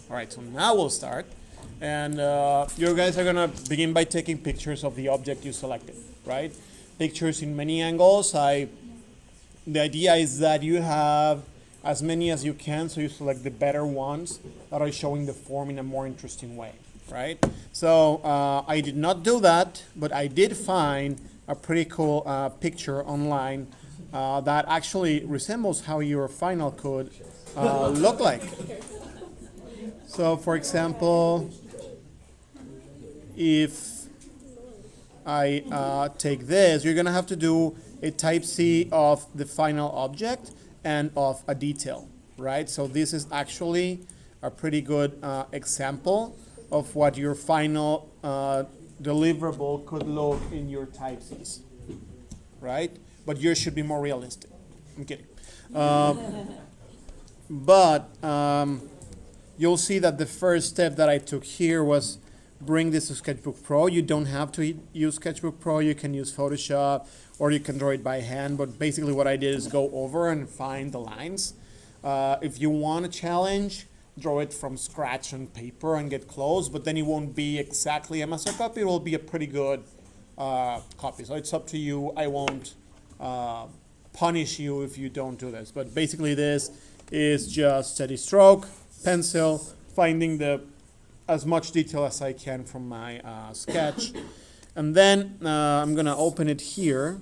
All right, so now we'll start. And you guys are gonna begin by taking pictures of the object you selected, right? Pictures in many angles. The idea is that you have as many as you can, so you select the better ones that are showing the form in a more interesting way, right? So I did not do that, but I did find a pretty cool picture online that actually resembles how your final could look like. So for example, if I take this, you're gonna have to do a type C of the final object and of a detail, right? So this is actually a pretty good example of what your final deliverable could look in your type Cs, right? But yours should be more realistic. I'm kidding. But you'll see that the first step that I took here was bring this to Sketchbook Pro. You don't have to use Sketchbook Pro. You can use Photoshop, or you can draw it by hand. But basically what I did is go over and find the lines. If you want a challenge, draw it from scratch on paper and get close, but then it won't be exactly a master copy. It will be a pretty good copy. So it's up to you. I won't punish you if you don't do this. But basically this is just steady stroke, pencil, finding as much detail as I can from my sketch. And then I'm gonna open it here.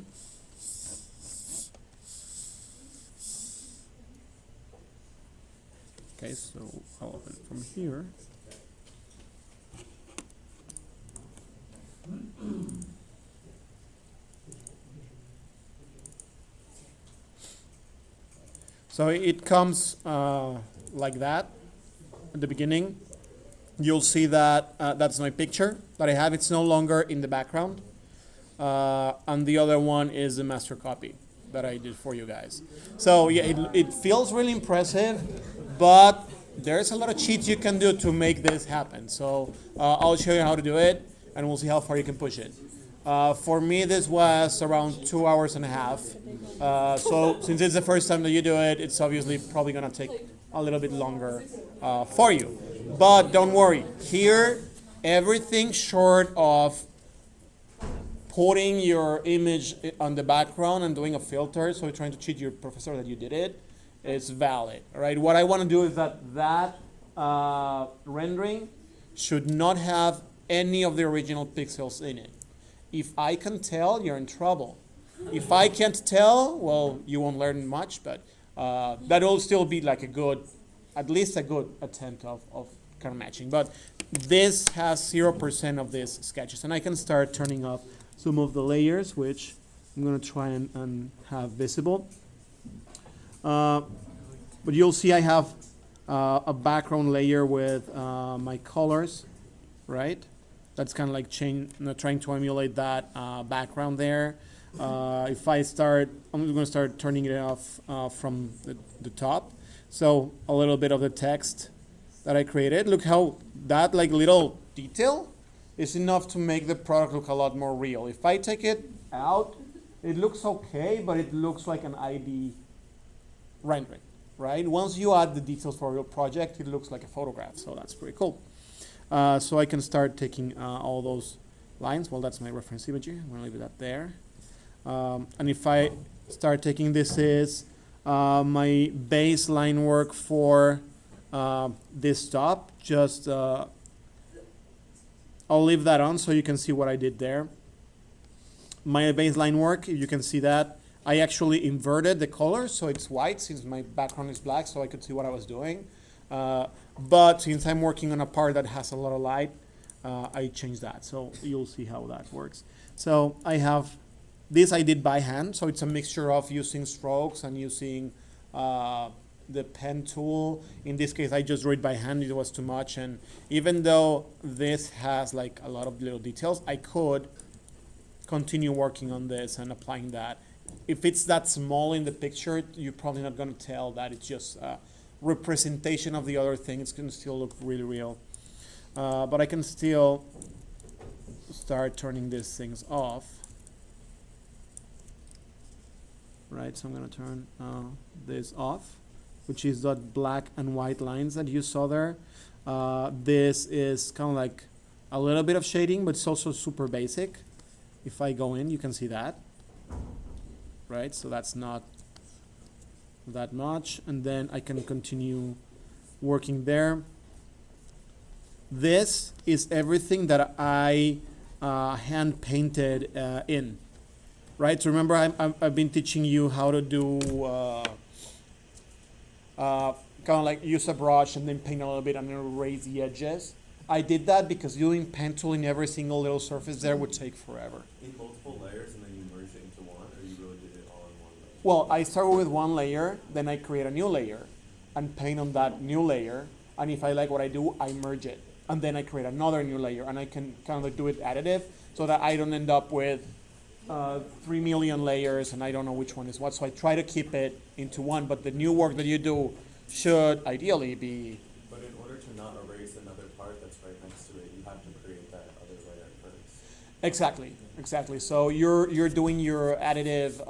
Okay, so I'll open it from here. So it comes like that at the beginning. You'll see that that's my picture that I have. It's no longer in the background. And the other one is the master copy that I did for you guys. So yeah, it feels really impressive, but there's a lot of cheats you can do to make this happen. So I'll show you how to do it, and we'll see how far you can push it. For me, this was around 2 hours and a half. So since it's the first time that you do it, it's obviously probably gonna take a little bit longer for you. But don't worry, here, everything short of putting your image on the background and doing a filter, so you're trying to cheat your professor that you did it, is valid, all right? What I want to do is that rendering should not have any of the original pixels in it. If I can tell, you're in trouble. If I can't tell, well, you won't learn much, but that'll still be like at least a good attempt of kind of matching. But this has 0% of these sketches, and I can start turning off some of the layers, which I'm going to try and have visible. But you'll see I have a background layer with my colors, right? That's kind of like trying to emulate that background there. If I start, I'm going to start turning it off from the top. So a little bit of the text that I created. Look how that like little detail is enough to make the product look a lot more real. If I take it out, it looks okay, but it looks like an ID rendering, right? Once you add the details for your project, it looks like a photograph, so that's pretty cool. So I can start taking all those lines. Well, that's my reference imagery. I'm going to leave that there. And if I start taking this my baseline work for this top, just I'll leave that on so you can see what I did there. My baseline work, you can see that I actually inverted the color, so it's white since my background is black, so I could see what I was doing. But since I'm working on a part that has a lot of light, I changed that. So you'll see how that works. So I have this I did by hand, so it's a mixture of using strokes and using the pen tool. In this case, I just drew it by hand. It was too much, and even though this has like a lot of little details, I could continue working on this and applying that. If it's that small in the picture, you're probably not going to tell that it's just a representation of the other thing. It's going to still look really real. But I can still start turning these things off. Right, so I'm going to turn this off. which is that black and white lines that you saw there. This is kind of like a little bit of shading, but it's also super basic. If I go in, you can see that, right? So that's not that much. And then I can continue working there. This is everything that I hand painted in, right? So remember, I've been teaching you how to do kind of like use a brush and then paint a little bit and then erase the edges. I did that because doing pen tool in every single little surface there would take forever. In multiple layers and then you merge it into one, or you really did it all in one layer? Well, I start with one layer, then I create a new layer and paint on that new layer. And if I like what I do, I merge it. And then I create another new layer, and I can kind of like do it additive so that I don't end up with 3 million layers and I don't know which one is what. So I try to keep it into one, but the new work that you do should ideally be. But in order to not erase another part that's right next to it, you have to create that other layer first. Exactly. So you're doing your additive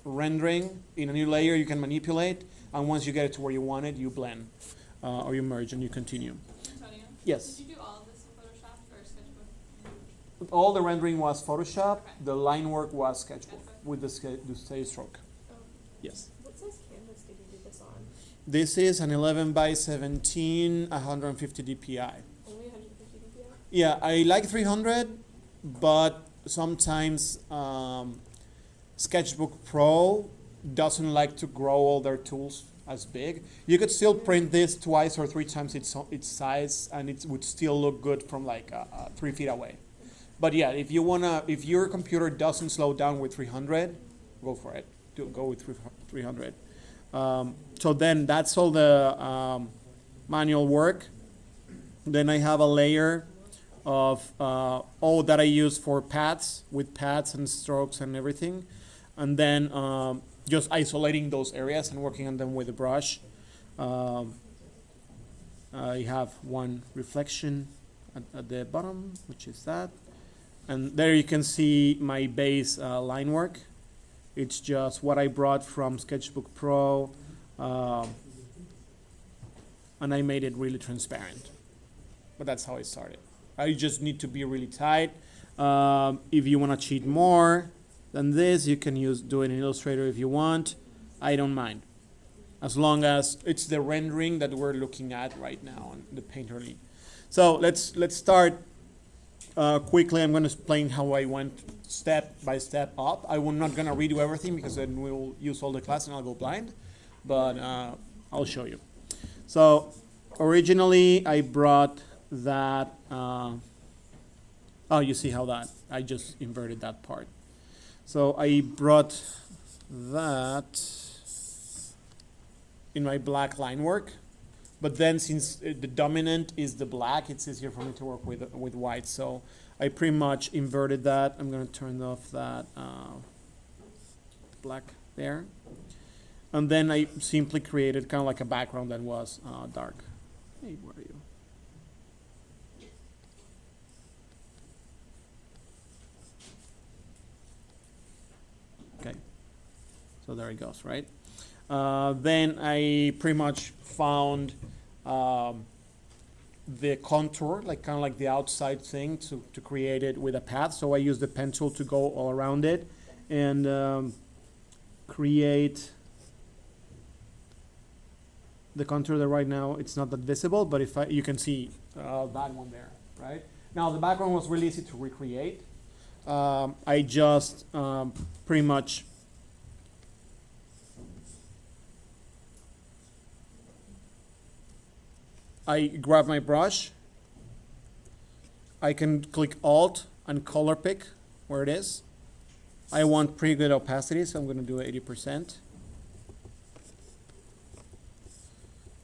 rendering in a new layer. You can manipulate, and once you get it to where you want it, you blend or you merge and you continue. Antonio? Yes. Did you do all of this in Photoshop or Sketchbook? All the rendering was Photoshop. Okay. The line work was Sketchbook with the steady stroke. Oh. Yes. What size canvas did you do this on? This is an 11 by 17, 150 DPI. Only 150 dpi? Yeah, I like 300, but sometimes Sketchbook Pro doesn't like to grow all their tools as big. You could still print this twice or three times its size, and it would still look good from like 3 feet away. But yeah, if your computer doesn't slow down with 300, go for it. Go with 300. So then that's all the manual work. Then I have a layer of all that I use for paths, with paths and strokes and everything. And then just isolating those areas and working on them with a brush. I have one reflection at the bottom, which is that. And there you can see my base line work. It's just what I brought from Sketchbook Pro, and I made it really transparent. But that's how I started. I just need to be really tight. If you want to cheat more than this, you can do it in Illustrator if you want. I don't mind, as long as it's the rendering that we're looking at right now on the Painterly. So let's start quickly. I'm going to explain how I went step by step up. I'm not going to redo everything because then we'll use all the class and I'll go blind. But I'll show you. So originally I brought that. Oh, you see how that I just inverted that part. So I brought that in my black line work, but then since the dominant is the black, it's easier for me to work with white. So I pretty much inverted that. I'm going to turn off that black there. And then I simply created kind of like a background that was dark. Hey, where are you? Okay. So there it goes, right? Then I pretty much found the contour, like kind of like the outside thing to create it with a path. So I used the pen tool to go all around it and create the contour that right now it's not that visible, but if you can see that one there, right? Now the background was really easy to recreate. I just pretty much I grab my brush. I can click Alt and color pick where it is. I want pretty good opacity, so I'm going to do 80%.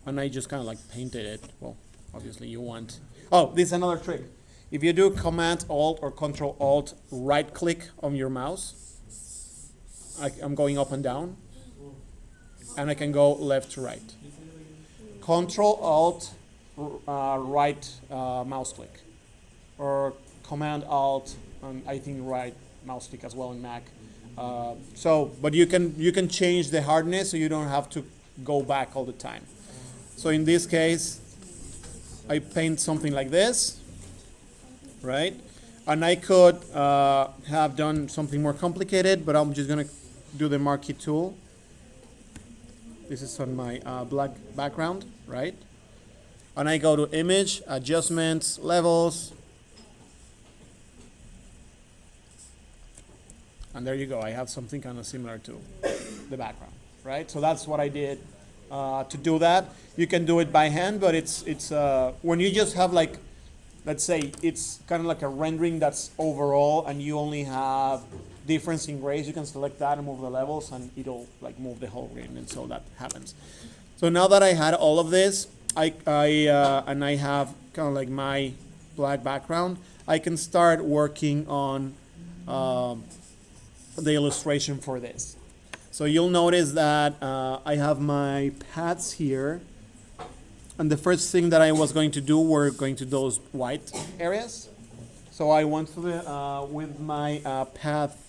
And I just kind of like painted it. Well, obviously you want. Oh, this is another trick. If you do Command Alt or Control Alt, right click on your mouse. I'm going up and down. And I can go left to right. Control Alt, right mouse click. Or Command Alt, and I think right mouse click as well in Mac. But you can change the hardness, so you don't have to go back all the time. So in this case, I paint something like this, right? And I could have done something more complicated, but I'm just gonna do the marquee tool. This is on my black background, right? And I go to image, adjustments, levels. And there you go, I have something kind of similar to the background, right? So that's what I did to do that. You can do it by hand, but it's when you just have like, let's say it's kind of like a rendering that's overall and you only have difference in grays, you can select that and move the levels and it'll like move the whole grain, and so that happens. So now that I had all of this, I have kind of like my black background, I can start working on the illustration for this. So you'll notice that I have my paths here, and the first thing that I was going to do were going to those white areas. So I went to the with my path,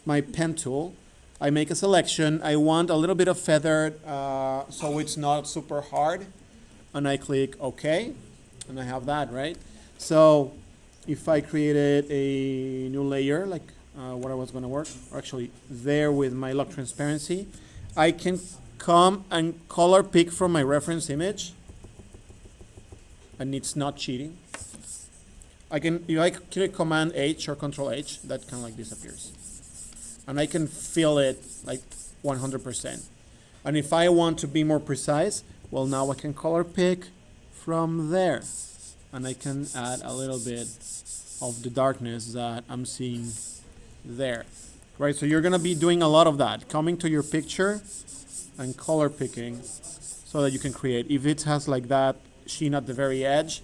my pen tool, I make a selection. I want a little bit of feathered so it's not super hard, and I click OK, and I have that, right? So if I created a new layer, like what I was going to work, or actually there with my lock transparency, I can come and color pick from my reference image, and it's not cheating. I can, if I click Command H or Control H, that kind of like disappears. And I can fill it like 100%. And if I want to be more precise, well, now I can color pick from there. And I can add a little bit of the darkness that I'm seeing there. Right, so you're gonna be doing a lot of that, coming to your picture and color picking so that you can create. If it has like that sheen at the very edge,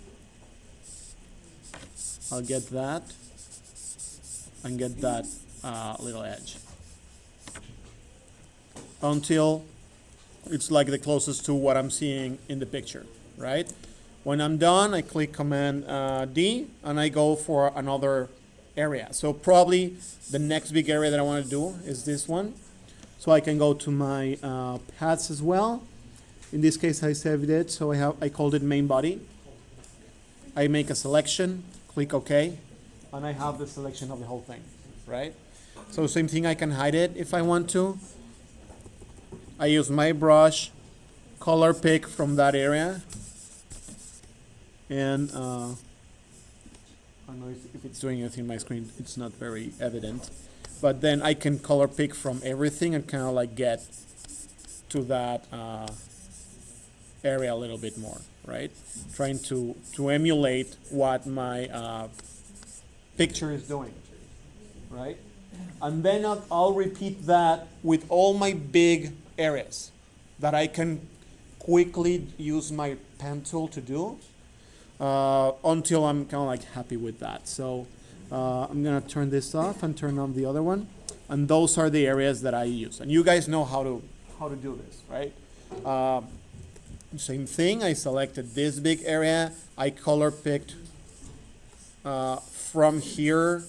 I'll get that and get that little edge until it's like the closest to what I'm seeing in the picture, right? When I'm done, I click Command D and I go for another area. So probably the next big area that I want to do is this one. So I can go to my paths as well. In this case, I saved it, so I called it main body. I make a selection, click OK, and I have the selection of the whole thing, right? So same thing, I can hide it if I want to. I use my brush, color pick from that area, and I don't know if it's doing anything on my screen. It's not very evident, but then I can color pick from everything and kind of like get to that area a little bit more, right? Trying to emulate what my picture is doing, right? And then I'll repeat that with all my big areas that I can quickly use my pen tool to do until I'm kind of like happy with that. So I'm gonna turn this off and turn on the other one, and those are the areas that I use. And you guys know how to do this, right? Same thing. I selected this big area. I color picked from here,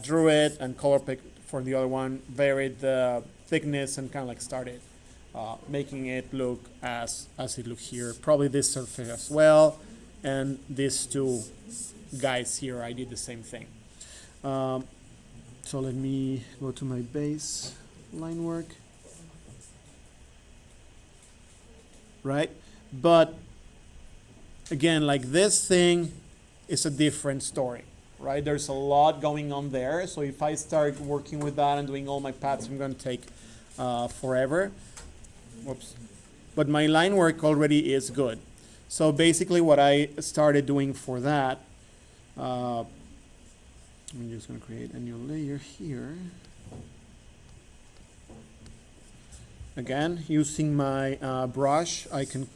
drew it, and color picked for the other one. Varied the thickness and kind of like started making it look as it looked here. Probably this surface as well, and these two guys here. I did the same thing. So let me go to my base line work. Right? But again, like this thing is a different story, right? There's a lot going on there. So if I start working with that and doing all my paths, I'm going to take forever. Whoops. But my line work already is good. So basically what I started doing for that, I'm just going to create a new layer here. Again, using my brush, I can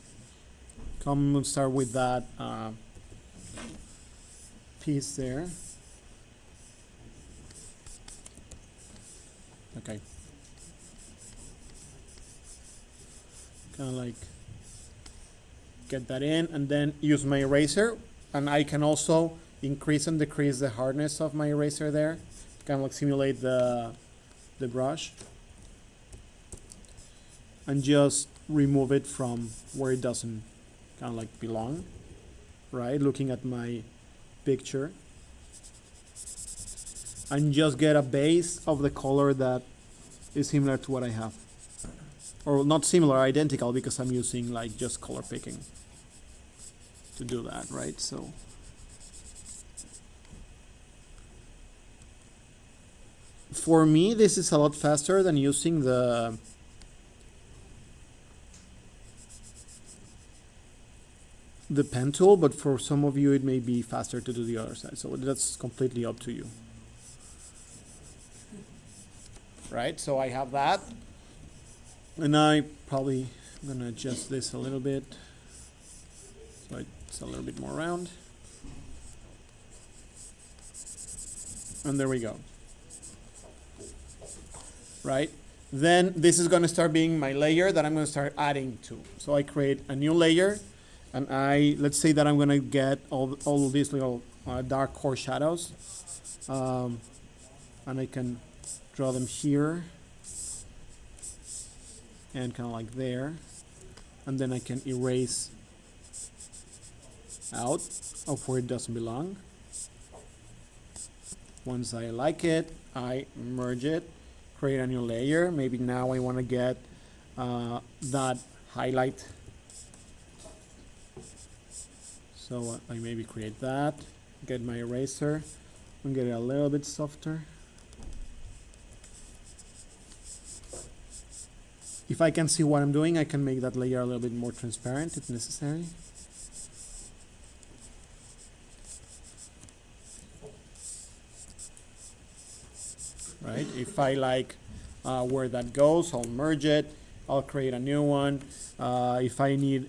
come and start with that piece there. Okay. Kind of like get that in, and then use my eraser, and I can also increase and decrease the hardness of my eraser there, kind of like simulate the brush. And just remove it from where it doesn't kind of like belong, right? Looking at my picture. And just get a base of the color that is similar to what I have. Or not similar, identical, because I'm using like just color picking to do that, right? So for me, this is a lot faster than using the pen tool, but for some of you it may be faster to do the other side. So that's completely up to you. Right, so I have that. And I probably I'm gonna adjust this a little bit. So it's a little bit more round. And there we go. Right? Then this is gonna start being my layer that I'm gonna start adding to. So I create a new layer, and let's say that I'm gonna get all these little dark core shadows, and I can draw them here and kind of like there, and then I can erase out of where it doesn't belong. Once I like it, I merge it, create a new layer. Maybe now I want to get that highlight, so I maybe create that, get my eraser and get it a little bit softer. If I can see what I'm doing, I can make that layer a little bit more transparent if necessary. Right? If I like where that goes, I'll merge it. I'll create a new one. If I need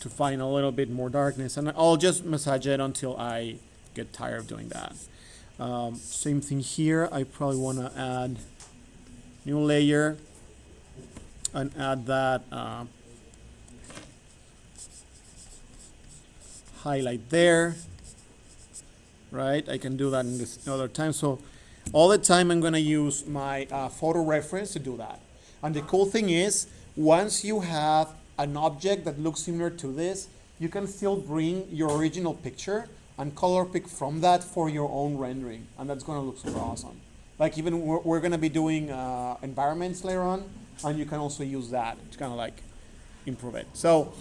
to find a little bit more darkness, and I'll just massage it until I get tired of doing that. Same thing here. I probably want to add new layer and add that highlight there, right? I can do that in this other time. So all the time I'm gonna use my photo reference to do that. And the cool thing is, once you have an object that looks similar to this, you can still bring your original picture and color pick from that for your own rendering. And that's gonna look super awesome. Like even we're gonna be doing environments later on, and you can also use that to kind of like improve it. So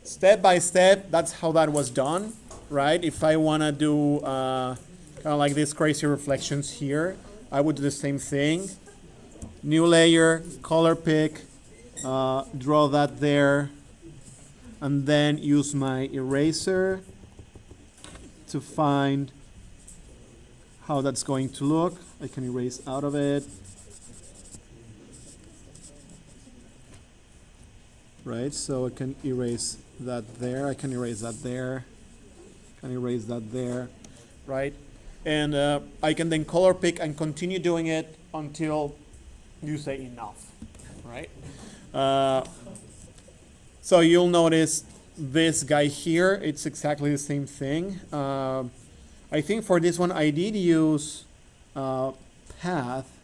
step by step, that's how that was done, right? If I want to do kind of like these crazy reflections here, I would do the same thing. New layer, color pick, draw that there, and then use my eraser to find how that's going to look. I can erase out of it. Right, so I can erase that there, I can erase that there, I can erase that there, right? And I can then color pick and continue doing it until you say enough, right? So you'll notice this guy here, it's exactly the same thing. I think for this one I did use path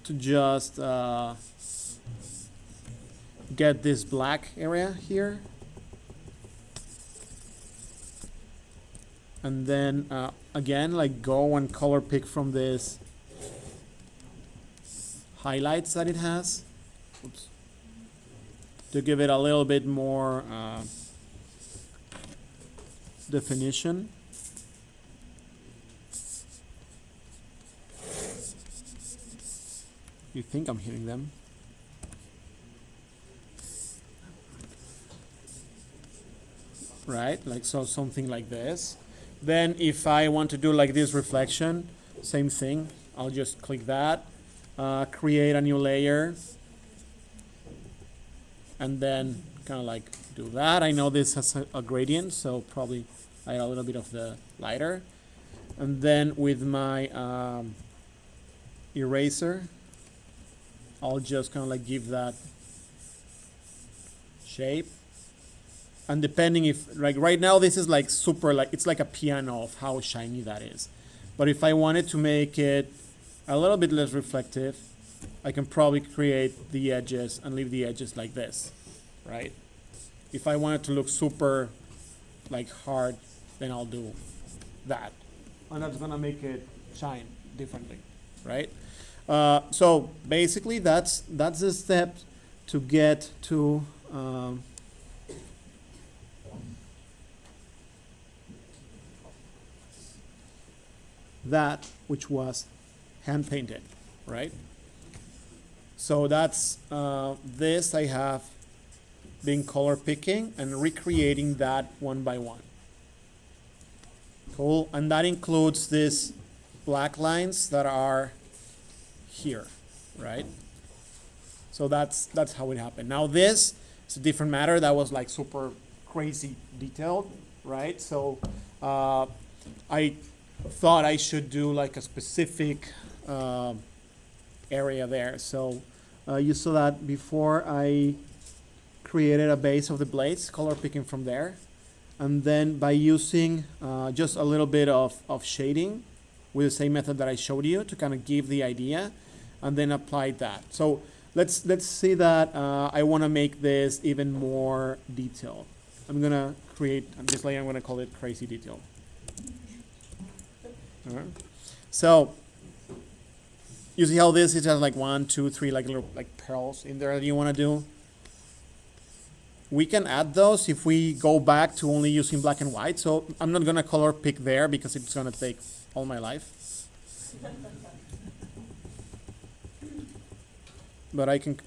to just get this black area here, and then again like go and color pick from this highlights that it has. Oops. To give it a little bit more definition. You think I'm hitting them. Right, like so, something like this. Then if I want to do like this reflection, same thing. I'll just click that, create a new layer, and then kind of like do that. I know this has a gradient, so probably I add a little bit of the lighter. And then with my eraser, I'll just kind of like give that shape. And depending if, like right now this is like super, like it's like a piano of how shiny that is. But if I wanted to make it a little bit less reflective, I can probably create the edges and leave the edges like this, right? If I want it to look super like hard, then I'll do that. And that's gonna make it shine differently, right? So basically that's the step to get to that which was hand painted, right? So that's this I have been color picking and recreating that one by one. Cool, and that includes these black lines that are here, right? So that's how it happened. Now this is a different matter. That was like super crazy detailed, right? So I thought I should do like a specific area there. So you saw that before I created a base of the blades, color picking from there. And then by using just a little bit of shading with the same method that I showed you to kind of give the idea, and then apply that. So let's see that I want to make this even more detailed. I'm gonna create this layer. I'm gonna call it crazy detail. All right. So you see how this is just like 1, 2, 3 like little like pearls in there that you want to do. We can add those if we go back to only using black and white. So I'm not gonna color pick there because it's gonna take all my life. But I can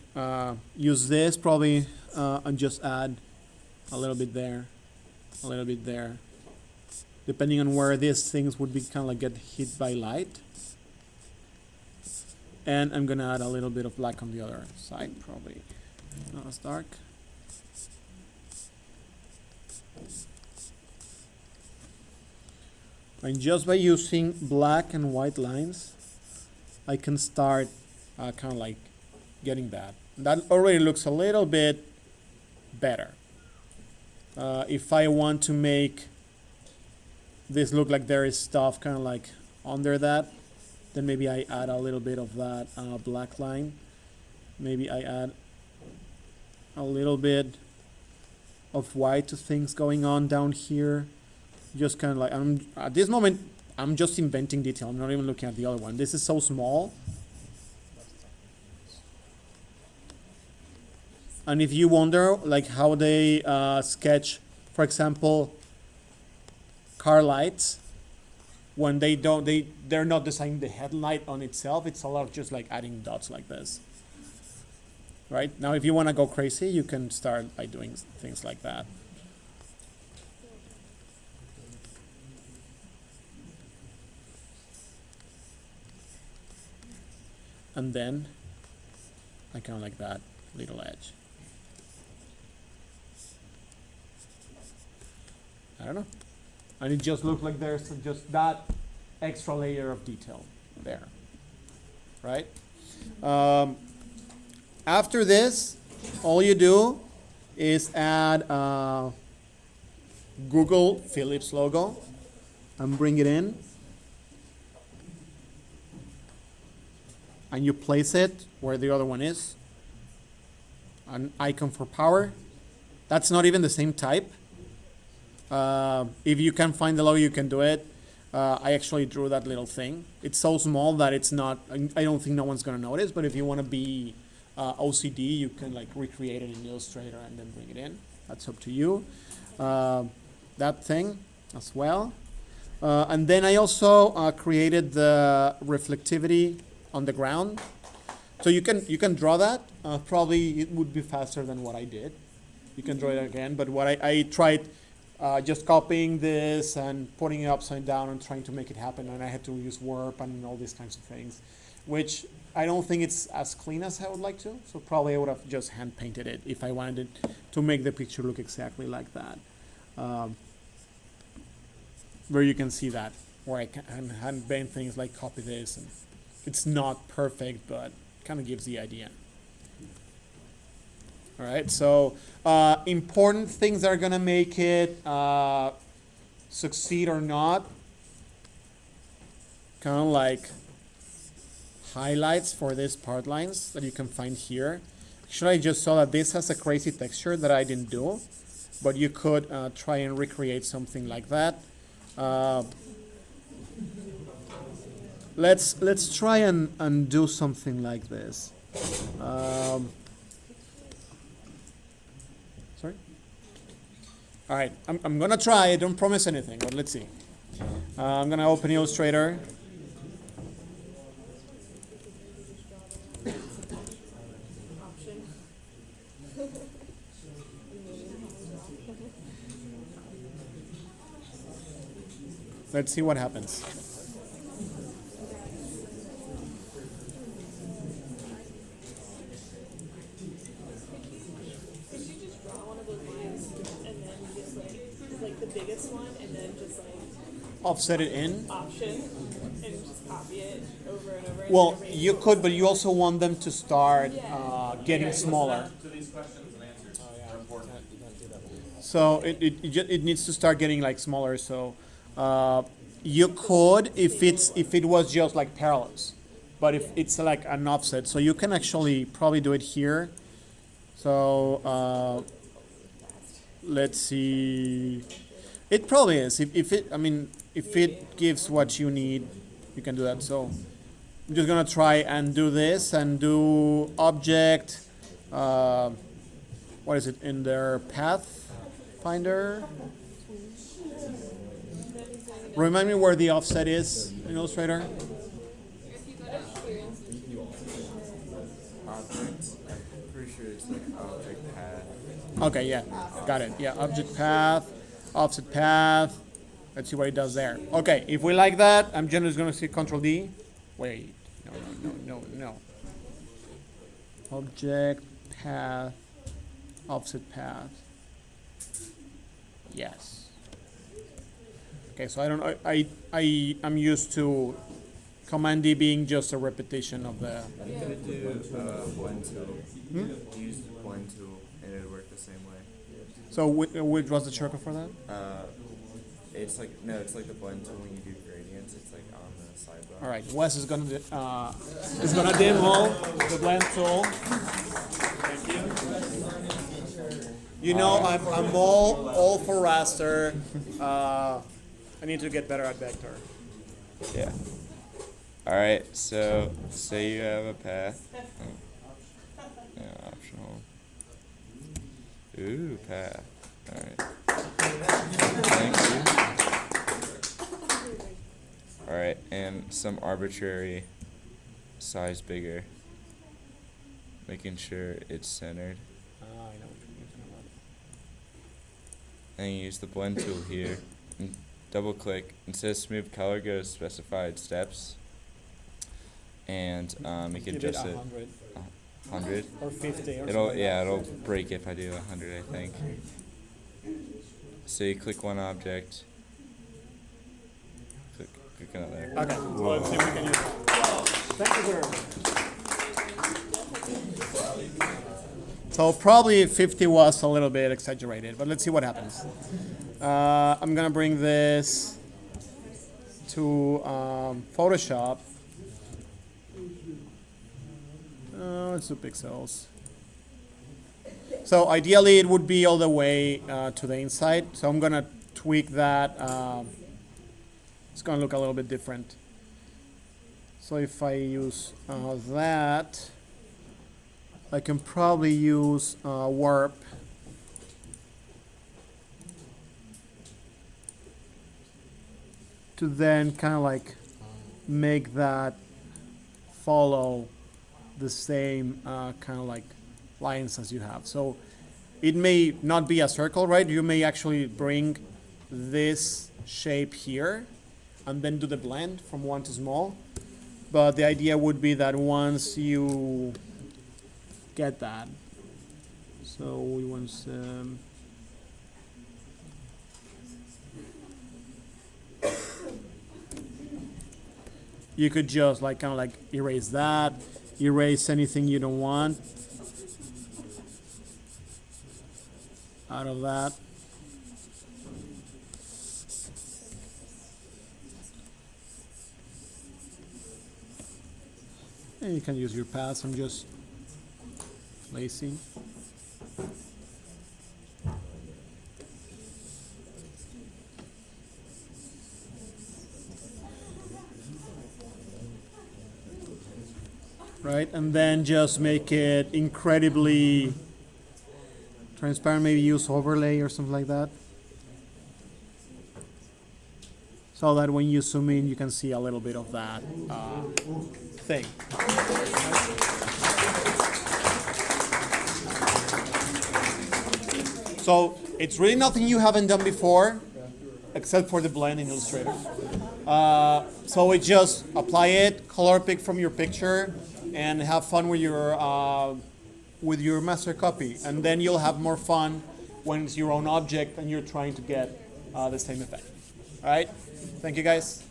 use this probably and just add a little bit there, a little bit there, depending on where these things would be kind of like get hit by light. And I'm gonna add a little bit of black on the other side, probably not as dark. And just by using black and white lines, I can start kind of like getting that. That already looks a little bit better. If I want to make this look like there is stuff kind of like under that, then maybe I add a little bit of that black line. Maybe I add a little bit of white to things going on down here. Just kind of like, at this moment, I'm just inventing detail. I'm not even looking at the other one. This is so small. And if you wonder like how they sketch, for example, car lights, when they're not designing the headlight on itself, it's a lot of just like adding dots like this. Right? Now if you want to go crazy, you can start by doing things like that. And then I kind of like that little edge. I don't know. And it just looks like there's just that extra layer of detail there, right? After this, all you do is add Google Philips logo and bring it in. And you place it where the other one is. An icon for power. That's not even the same type. If you can find the logo, you can do it. I actually drew that little thing. It's so small that it's not, I don't think no one's gonna notice, but if you wanna be OCD, you can like recreate it in Illustrator and then bring it in. That's up to you. That thing as well. And then I also created the reflectivity on the ground. So you can draw that. Probably it would be faster than what I did. You can draw it again, but what I tried just copying this and putting it upside down and trying to make it happen, and I had to use warp and all these kinds of things, which I don't think it's as clean as I would like to. So probably I would have just hand painted it if I wanted it to make the picture look exactly like that. Where you can see that, where I can hand paint things like copy this, and it's not perfect, but kind of gives the idea. All right, so important things that are gonna make it succeed or not, kind of like highlights for these part lines that you can find here. Actually, I just saw that this has a crazy texture that I didn't do, but you could try and recreate something like that. Let's try and do something like this. Sorry? All right, I'm gonna try. I don't promise anything, but let's see. I'm gonna open Illustrator. Option. Let's see what happens. Could you just draw one of those lines and then just like the biggest one and then just like Offset it in. option and just copy it over and over? And Well, erase you it? could, but you also want them to start Yeah. getting smaller. To these questions and answers are important. So it needs to start getting like smaller. So you could if it was just like parallels, but if it's like an offset, so you can actually probably do it here. So let's see. It probably is. If it gives what you need, you can do that. So I'm just gonna try and do this and do object. What is it in their path finder? Remind me where the offset is in Illustrator. If you go to appearance, Objects. I'm pretty sure it's like object path. Okay, yeah, got it. Yeah, object path, offset path. Let's see what it does there. Okay, if we like that, I'm just gonna see Control D. Wait, no. Object path, offset path. Yes. Okay, so I don't know. I'm used to Command D being just a repetition of the. I'm gonna do blend tool. Use the blend tool and it'll work the same way. So which was the shortcut for that? It's like the blend tool when you do gradients. It's like on the sidebar. All right, Wes is gonna demo the blend tool. Thank you. You know, I'm all for raster. I need to get better at vector. Yeah. All right. So say you have a path. Yeah, optional. Ooh, path. All right. Thank you. All right, and some arbitrary size bigger. Making sure it's centered. I know what you're talking about. And you use the blend tool here and double click. Instead of smooth color, go to specified steps. And you can Give it adjust it 100 100. or 50 or It'll something. it'll break if I do 100, I think. So you click one object. Click another. Okay, so let's see if we can use that. Thank you very much. So probably 50 was a little bit exaggerated, but let's see what happens. I'm gonna bring this to Photoshop. Let's do pixels. So ideally it would be all the way to the inside. So I'm gonna tweak that. It's gonna look a little bit different. So if I use that, I can probably use warp. To then kind of like make that follow the same kind of like lines as you have. So it may not be a circle, right? You may actually bring this shape here and then do the blend from one to small. But the idea would be that once you get that, so we want you could just like kind of like erase that, erase anything you don't want out of that. And you can use your pads. I'm just lazy. Right, and then just make it incredibly transparent. Maybe use overlay or something like that, so that when you zoom in, you can see a little bit of that thing. So it's really nothing you haven't done before, except for the blend in Illustrator. So it just apply it, color pick from your picture, and have fun with your master copy. And then you'll have more fun when it's your own object and you're trying to get the same effect. All right? Thank you, guys.